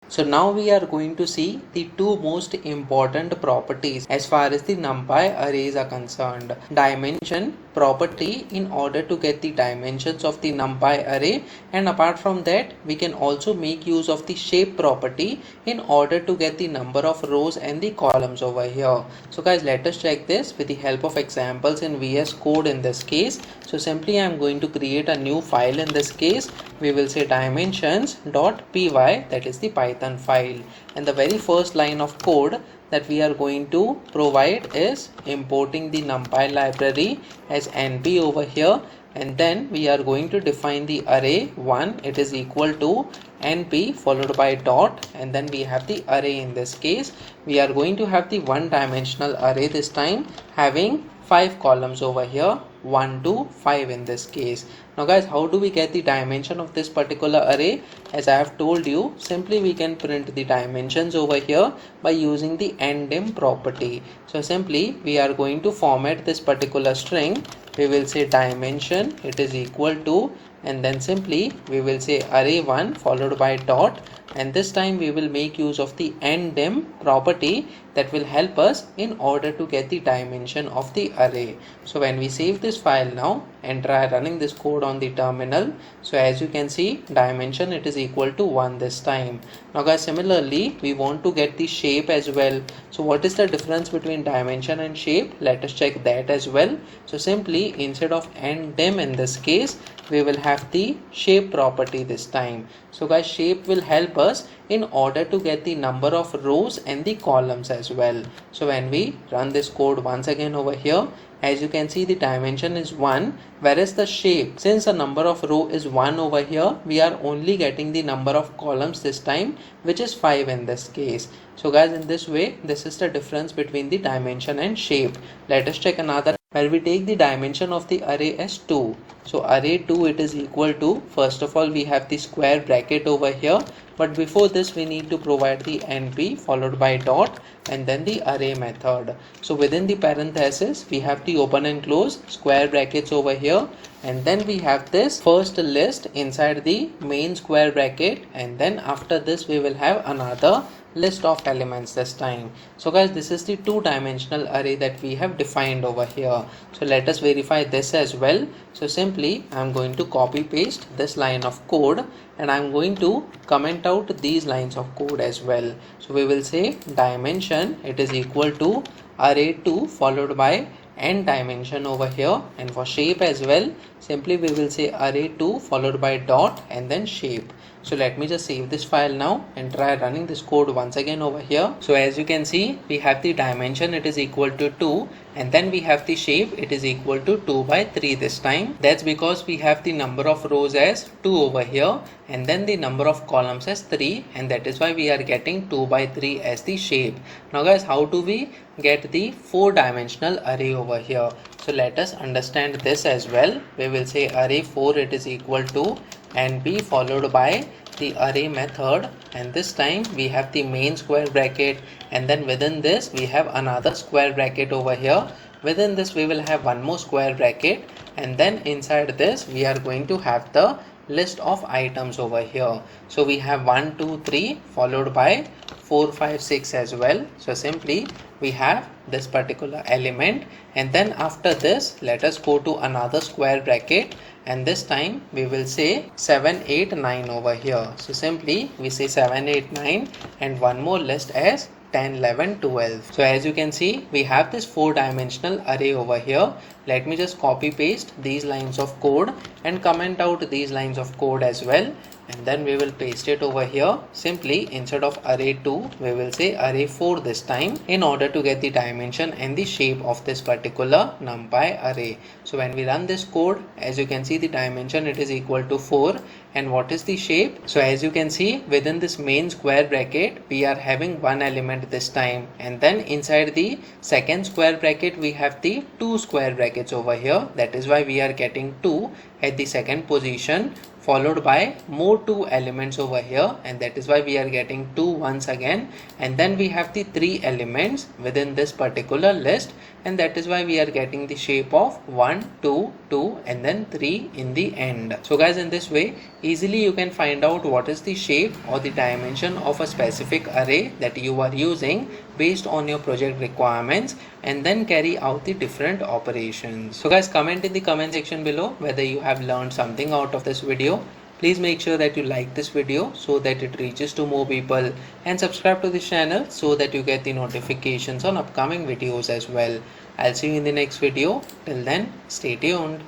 So now we are going to see the two most important properties as far as the NumPy arrays are concerned. Dimension property in order to get the dimensions of the NumPy array, and apart from that we can also make use of the shape property in order to get the number of rows and the columns over here. So guys, let us check this with the help of examples in VS Code in this case. So simply I am going to create a new file. In this case we will say dimensions.py, that is the Python file, and the very first line of code that we are going to provide is importing the NumPy library as np over here, and then we are going to define the array 1, it is equal to np followed by dot, and then we have the array. In this case we are going to have the one dimensional array, this time having 5 columns over here, 1 to 5 in this case. Now guys, how do we get the dimension of this particular array? As I have told you, simply we can print the dimensions over here by using the ndim property. So simply we are going to format this particular string. We will say dimension, it is equal to, and then simply we will say array1 followed by dot, and this time we will make use of the ndim property that will help us in order to get the dimension of the array. So when we save this file now and try running this code on the terminal, so as you can see, dimension it is equal to 1 this time. Now guys, similarly we want to get the shape as well. So what is the difference between dimension and shape? Let us check that as well. So simply instead of ndim in this case, we will have the shape property this time. So guys, shape will help us in order to get the number of rows and the columns as well. So when we run this code once again over here, as you can see, the dimension is 1, whereas the shape, since the number of row is 1 over here, we are only getting the number of columns this time, which is 5 in this case. So guys, in this way, this is the difference between the dimension and shape. Let us check another where we take the dimension of the array as 2. So array 2, it is equal to, first of all we have the square bracket over here, but before this we need to provide the np followed by dot and then the array method. So within the parenthesis we have the open and close square brackets over here, and then we have this first list inside the main square bracket, and then after this we will have another list of elements this time. So guys, this is the two-dimensional array that we have defined over here. So let us verify this as well. So simply I'm going to copy paste this line of code, and I'm going to comment out these lines of code as well. So we will say dimension, it is equal to array2 followed by n dimension over here, and for shape as well, simply we will say array2 followed by dot and then shape. So let me just save this file now and try running this code once again over here. So as you can see, we have the dimension, it is equal to 2, and then we have the shape, it is equal to 2 by 3 this time. That's because we have the number of rows as 2 over here, and then the number of columns as 3, and that is why we are getting 2 by 3 as the shape. Now guys, how do we get the 4-dimensional array over here? So let us understand this as well. We will say array 4, it is equal to np followed by the array method, and this time we have the main square bracket, and then within this we have another square bracket over here. Within this we will have one more square bracket, and then inside this we are going to have the list of items over here. So we have 1 2 3 followed by 4 5 6 as well. So simply we have this particular element, and then after this let us go to another square bracket, and this time we will say 7 8 9 over here. So simply we say 7 8 9 and one more list as 10 11 12. So as you can see, we have this 4-dimensional array over here. Let me just copy paste these lines of code and comment out these lines of code as well, and then we will paste it over here. Simply instead of array 2 we will say array 4 this time, in order to get the dimension and the shape of this particular NumPy array. So when we run this code, as you can see, the dimension it is equal to 4, and what is the shape? So as you can see, within this main square bracket we are having one element this time, and then inside the second square bracket we have the two square brackets over here. That is why we are getting 2, at the second position, followed by more 2 elements over here, and that is why we are getting 2 once again. And then we have the 3 elements within this particular list, and that is why we are getting the shape of 1 2 2 and then 3 in the end. So guys, in this way easily you can find out what is the shape or the dimension of a specific array that you are using based on your project requirements, and then carry out the different operations. So guys, comment in the comment section below whether you have learned something out of this video. Please make sure that you like this video so that it reaches to more people, and subscribe to this channel so that you get the notifications on upcoming videos as well. I'll see you in the next video. Till then, stay tuned.